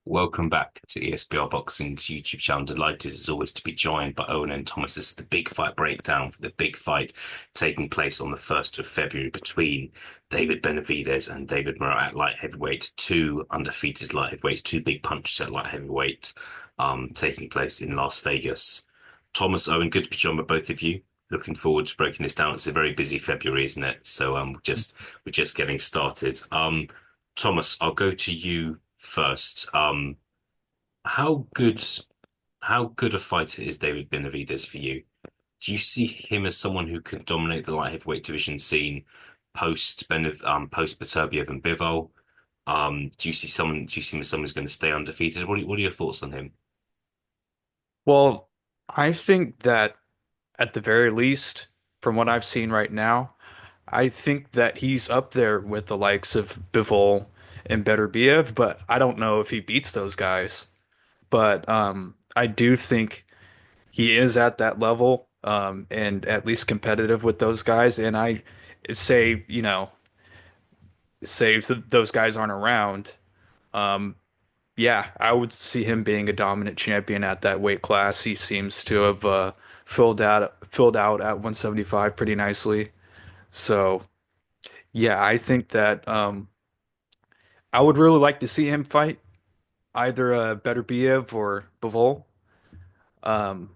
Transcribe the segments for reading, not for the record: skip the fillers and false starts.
Welcome back to ESBR Boxing's YouTube channel. Delighted as always to be joined by Owen and Thomas. This is the big fight breakdown for the big fight taking place on the 1st of February between David Benavidez and David Morrell at light heavyweight. Two undefeated light heavyweights, two big punches at light heavyweight, taking place in Las Vegas. Thomas, Owen, good to be joined by both of you. Looking forward to breaking this down. It's a very busy February, isn't it? So we're just getting started. Thomas, I'll go to you first. How good how good a fighter is David Benavidez for you? Do you see him as someone who can dominate the light heavyweight division scene post Beterbiev and Bivol? Do you see him as someone who's going to stay undefeated? What are your thoughts on him? Well, I think that at the very least, from what I've seen right now, I think that he's up there with the likes of Bivol and Beterbiev, but I don't know if he beats those guys. But I do think he is at that level, and at least competitive with those guys. And I say, say if those guys aren't around, um, yeah, I would see him being a dominant champion at that weight class. He seems to have filled out at 175 pretty nicely. So yeah, I think that I would really like to see him fight either Beterbiev or Bivol. Um,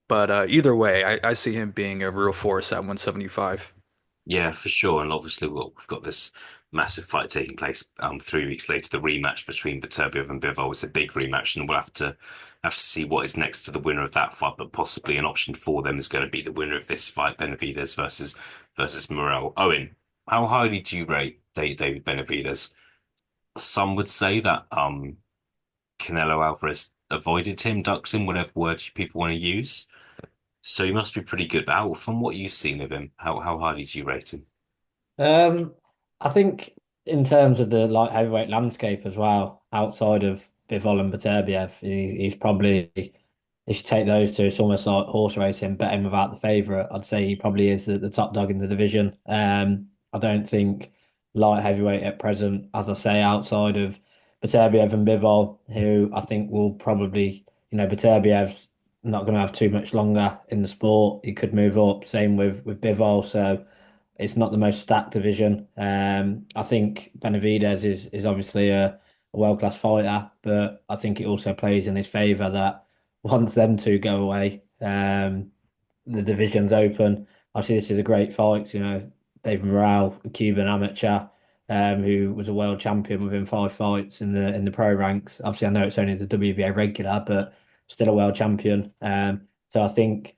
but either way, I see him being a real force at 175. Yeah, for sure. And obviously, we've got this massive fight taking place 3 weeks later. The rematch between Beterbiev and Bivol is a big rematch, and we'll have to see what is next for the winner of that fight. But possibly an option for them is going to be the winner of this fight, Benavidez versus Morell. Owen, how highly do you rate David Benavidez? Some would say that Canelo Alvarez avoided him, ducked him, whatever word people want to use. So he must be pretty good. But from what you've seen of him, how highly do you rate him? Um, I think in terms of the light heavyweight landscape as well, outside of Bivol and Beterbiev, he's probably if you take those two, it's almost like horse racing, bet him without the favourite. I'd say he probably is the top dog in the division. I don't think light heavyweight at present, as I say, outside of Beterbiev and Bivol, who I think will probably, Beterbiev's not going to have too much longer in the sport. He could move up. Same with Bivol, so. It's not the most stacked division. I think Benavidez is obviously a world-class fighter, but I think it also plays in his favour that once them two go away, the division's open. Obviously, this is a great fight. David Morrell, a Cuban amateur, who was a world champion within 5 fights in the pro ranks. Obviously, I know it's only the WBA regular, but still a world champion. So I think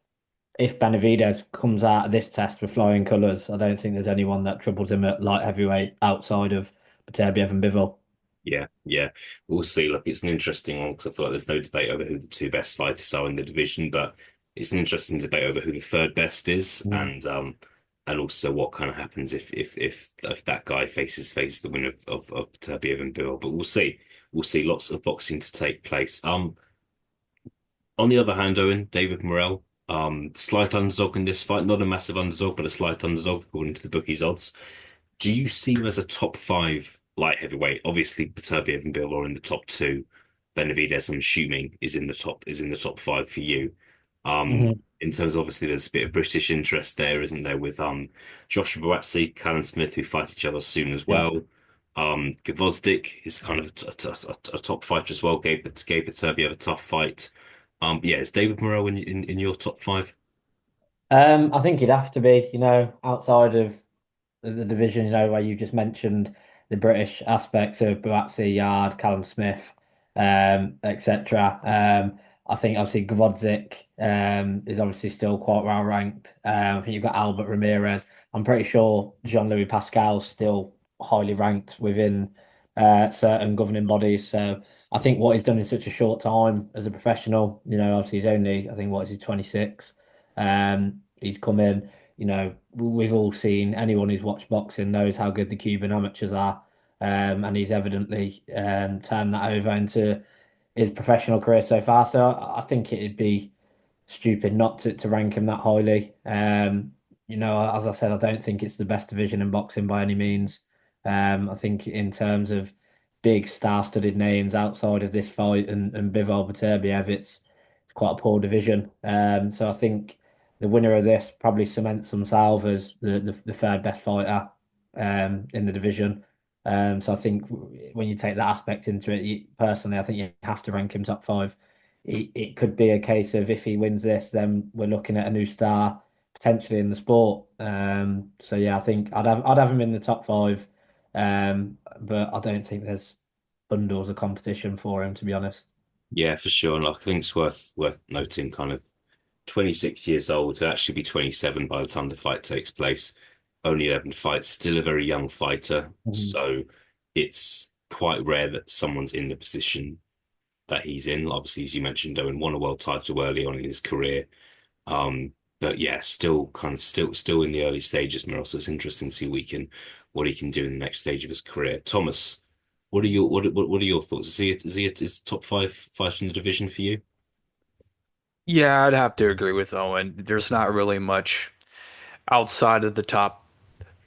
if Benavidez comes out of this test with flying colours, I don't think there's anyone that troubles him at light heavyweight outside of Beterbiev and Bivol. Yeah, yeah. We'll see. Look, it's an interesting one because I feel like there's no debate over who the two best fighters are in the division, but it's an interesting debate over who the third best is, Mm. and also what kind of happens if that guy faces the winner of Beterbiev and Bill. But we'll see. We'll see. Lots of boxing to take place. On the other hand, Owen, David Morrell, slight underdog in this fight, not a massive underdog, but a slight underdog according to the bookies' odds. Do you see him as a top five light heavyweight? Obviously, Beterbiev and Bill are in the top two. Benavidez, I'm assuming, is in the top five for you. Mhm. In terms of obviously there's a bit of British interest there, isn't there, with Joshua Buatsi, Callum Smith, who fight each other soon as Yeah. well. Gvozdyk is kind of a top fighter as well. Gave Beterbiev a tough fight. Yeah, is David Morrell in your top five? I think he'd have to be, outside of the division, where you just mentioned the British aspect of Buatsi, Yard, Callum Smith, etc. I think obviously Gvozdyk is obviously still quite well ranked. I think you've got Albert Ramirez. I'm pretty sure Jean-Louis Pascal's still highly ranked within certain governing bodies. So I think what he's done in such a short time as a professional, obviously he's only, I think, what is he, 26? He's come in. We've all seen anyone who's watched boxing knows how good the Cuban amateurs are. And he's evidently turned that over into his professional career so far. So I think it'd be stupid not to rank him that highly. As I said, I don't think it's the best division in boxing by any means. I think in terms of big star-studded names outside of this fight and Bivol Beterbiev, it's quite a poor division. So I think the winner of this probably cements themselves as the third best fighter in the division. So I think when you take that aspect into it, personally, I think you have to rank him top five. It could be a case of if he wins this, then we're looking at a new star potentially in the sport. So yeah, I think I'd have him in the top five. But I don't think there's bundles of competition for him, to be honest. Yeah, for sure. And like, I think it's worth noting, kind of 26 years old to actually be 27 by the time the fight takes place. Only 11 fights, still a very young fighter. Mhm. So it's quite rare that someone's in the position that he's in. Obviously, as you mentioned, Owen won a world title early on in his career. Um, but yeah, still kind of still in the early stages, Morell. So it's interesting to see what he can do in the next stage of his career. Thomas, what are your thoughts? Is top five in the division for you? Yeah, I'd have to agree with Owen. There's not really much outside of the top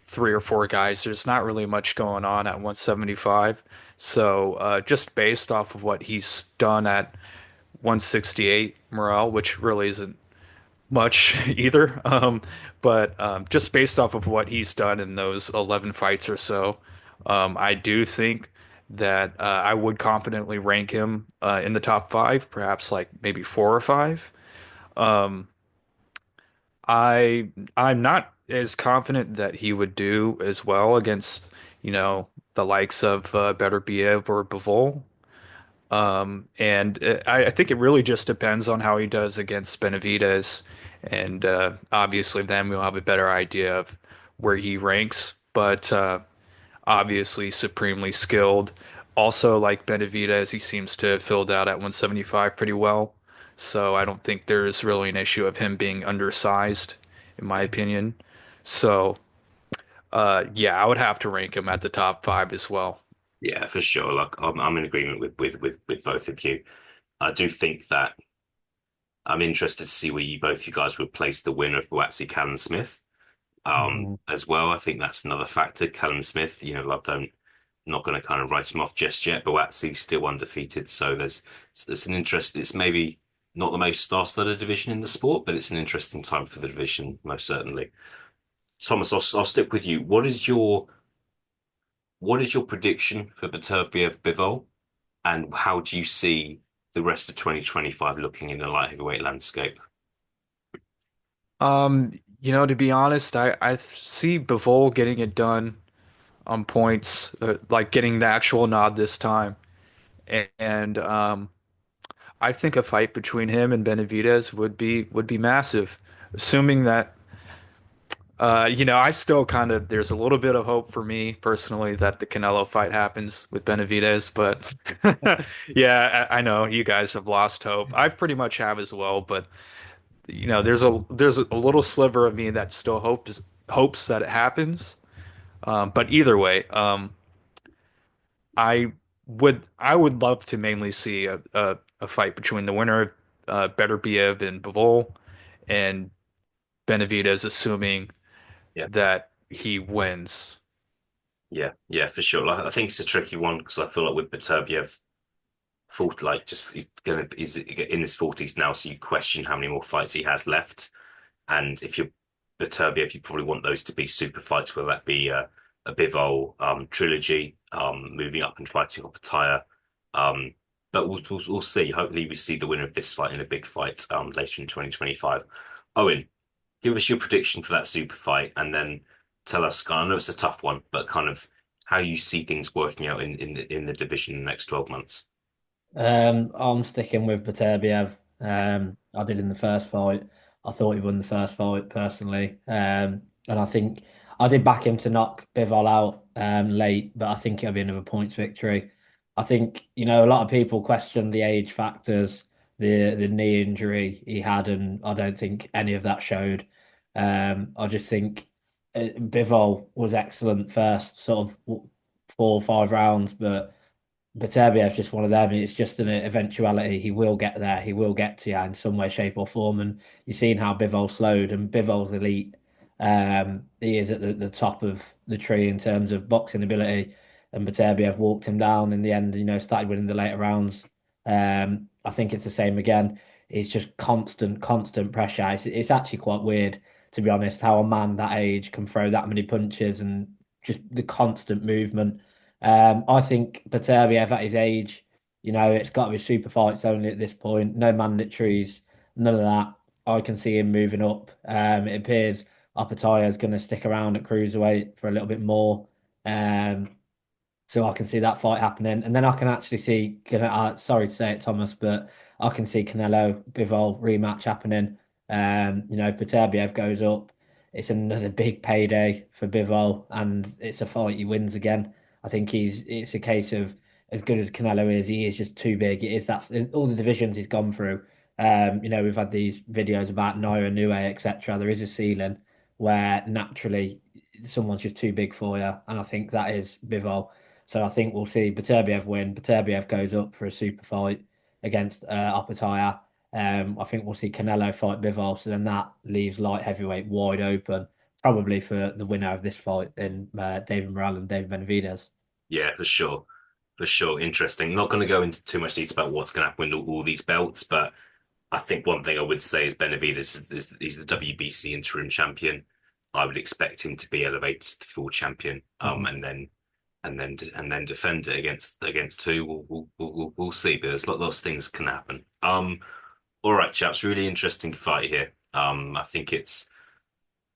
three or four guys. There's not really much going on at 175. So just based off of what he's done at 168 Morell, which really isn't much either. But just based off of what he's done in those 11 fights or so, I do think that I would confidently rank him in the top five, perhaps like maybe four or five. Um, I'm not as confident that he would do as well against, the likes of Beterbiev or Bivol. And I think it really just depends on how he does against Benavidez. And obviously, then we'll have a better idea of where he ranks. But obviously, supremely skilled. Also, like Benavidez, he seems to have filled out at 175 pretty well. So I don't think there's really an issue of him being undersized, in my opinion. So yeah, I would have to rank him at the top five as well. Yeah, for sure. Like I'm in agreement with both of you. I do think that I'm interested to see where you guys would place the winner of Buatsi Callan Smith. Mhm. As well. I think that's another factor. Callan Smith, like don't not going to kind of write him off just yet. Buatsi's still undefeated, so there's an interest. It's maybe not the most star-studded division in the sport, but it's an interesting time for the division, most certainly. Thomas, I'll stick with you. What is your prediction for Beterbiev Bivol, and how do you see the rest of 2025 looking in the light heavyweight landscape? To be honest, I see Bivol getting it done on points, like getting the actual nod this time. And I think a fight between him and Benavidez would be massive, assuming that I still kind of there's a little bit of hope for me personally that the Canelo fight happens with Benavidez, but yeah, I know you guys have lost hope. I pretty much have as well, but there's a little sliver of me that still hopes that it happens. But either way, I would love to mainly see a fight between the winner of Beterbiev and Bivol and Benavidez, assuming Yeah, that he wins. yeah, for sure. Like, I think it's a tricky one because I feel like with Beterbiev, 40, like just he's in his 40s now, so you question how many more fights he has left. And if you're Beterbiev, you probably want those to be super fights, whether that be a Bivol trilogy, moving up and fighting Opetaya. Um, but we'll see. Hopefully, we see the winner of this fight in a big fight later in 2025. Owen, give us your prediction for that super fight, and then tell us. I know it's a tough one, but kind of how you see things working out in the division in the next 12 months. I'm sticking with Beterbiev. I did in the first fight. I thought he won the first fight personally. And I think I did back him to knock Bivol out late, but I think it'll be another points victory. I think, a lot of people question the age factors, the knee injury he had, and I don't think any of that showed. I just think Bivol was excellent first sort of 4 or 5 rounds, but Beterbiev's just one of them. It's just an eventuality. He will get there. He will get to you in some way, shape, or form. And you've seen how Bivol slowed, and Bivol's elite. He is at the top of the tree in terms of boxing ability. and Beterbiev walked him down in the end, started winning the later rounds. I think it's the same again. It's just constant pressure. It's actually quite weird, to be honest, how a man that age can throw that many punches and just the constant movement. I think Beterbiev at his age, it's got to be super fights only at this point. No mandatories, none of that. I can see him moving up. It appears Opetaia is going to stick around at cruiserweight for a little bit more. Um, so I can see that fight happening, and then I can actually see. Sorry to say it, Thomas, but I can see Canelo Bivol rematch happening. If Beterbiev goes up, it's another big payday for Bivol, and it's a fight he wins again. I think It's a case of as good as Canelo is, he is just too big. It is That's all the divisions he's gone through. We've had these videos about Naira Inoue, etc. There is a ceiling where naturally someone's just too big for you, and I think that is Bivol. So I think we'll see Beterbiev win. Beterbiev goes up for a super fight against Opetaia. I think we'll see Canelo fight Bivol. So then that leaves light heavyweight wide open, probably for the winner of this fight in David Morell and David Benavidez. Yeah, for sure. For sure. Interesting. Not going to go into too much detail about what's going to happen with all these belts, but I think one thing I would say is Benavidez is he's the WBC interim champion. I would expect him to be elevated to the full champion, Mhm. and then defend it against who we'll see. But there's lots of things can happen. All right, chaps, really interesting fight here. I think it's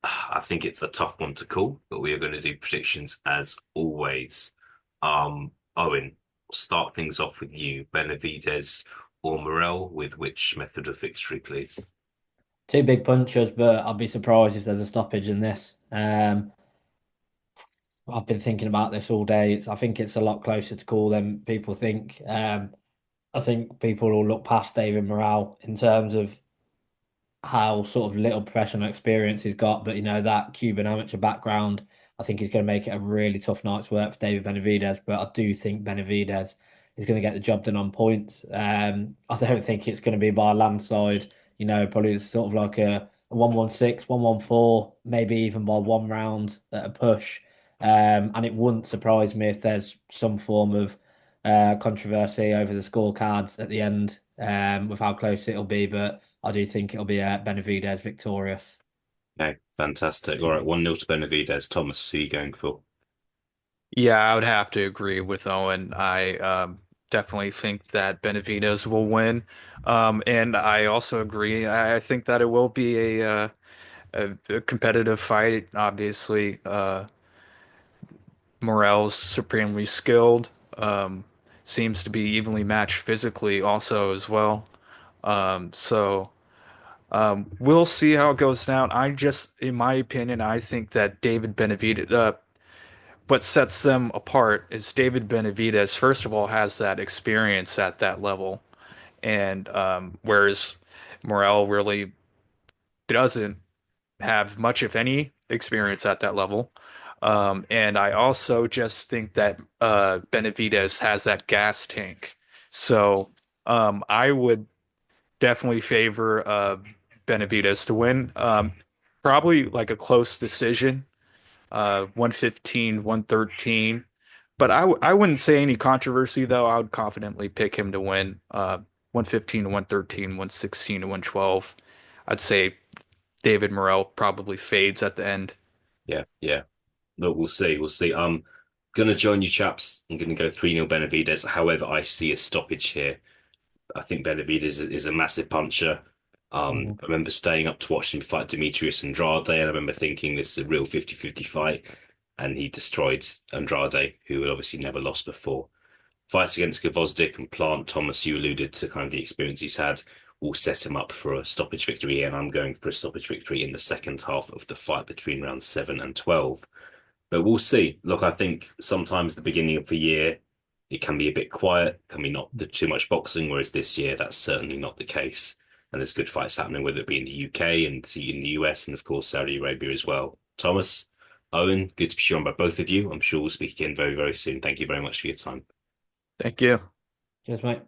a tough one to call, but we are going to do predictions as always. Owen, start things off with you. Benavidez or Morell, with which method of victory, please? Two big punches, but I'll be surprised if there's a stoppage in this. I've been thinking about this all day. I think it's a lot closer to call than people think. I think people will look past David Morrell in terms of how sort of little professional experience he's got, but that Cuban amateur background, I think he's going to make it a really tough night's work for David Benavidez. But I do think Benavidez is going to get the job done on points. I don't think it's going to be by a landslide. Probably sort of like a 1-1-6, 1-1-4, maybe even by one round at a push. And it wouldn't surprise me if there's some form of controversy over the scorecards at the end with how close it'll be. But I do think it'll be Benavidez victorious. Okay, fantastic. All right, 1-0 to Benavidez. Thomas, who are you going for? Yeah, I would have to agree with Owen. I definitely think that Benavidez will win. And I also agree. I think that it will be a competitive fight. Obviously, Morell's supremely skilled. Seems to be evenly matched physically also as well. So we'll see how it goes down. In my opinion, I think that David Benavidez, what sets them apart is David Benavidez, first of all, has that experience at that level, and whereas Morell really doesn't have much, if any, experience at that level. And I also just think that Benavidez has that gas tank. So I would definitely favor Benavidez to win. Probably like a close decision, 115, 113. But I wouldn't say any controversy though. I would confidently pick him to win 115 to 113, 116 to 112. I'd say David Morell probably fades at the end. Yeah, yeah. Look, we'll see. We'll see. I'm gonna join you, chaps. I'm gonna go 3-0 Benavidez. However, I see a stoppage here. I think Benavidez is a massive puncher. Mhm. I remember staying up to watch him fight Demetrius Andrade, and I remember thinking this is a real 50-50 fight, and he destroyed Andrade, who had obviously never lost before. Fights against Gvozdyk and Plant, Thomas, you alluded to kind of the experience he's had, will set him up for a stoppage victory, and I'm going for a stoppage victory in the second half of the fight between rounds 7 and 12. But we'll see. Look, I think sometimes the beginning of the year it can be a bit quiet, can be not too much boxing, whereas this year that's certainly not the case. And there's good fights happening, whether it be in the UK and in the US and of course Saudi Arabia as well. Thomas, Owen, good to be joined by both of you. I'm sure we'll speak again very, very soon. Thank you very much for your time. Thank you. Cheers, mate.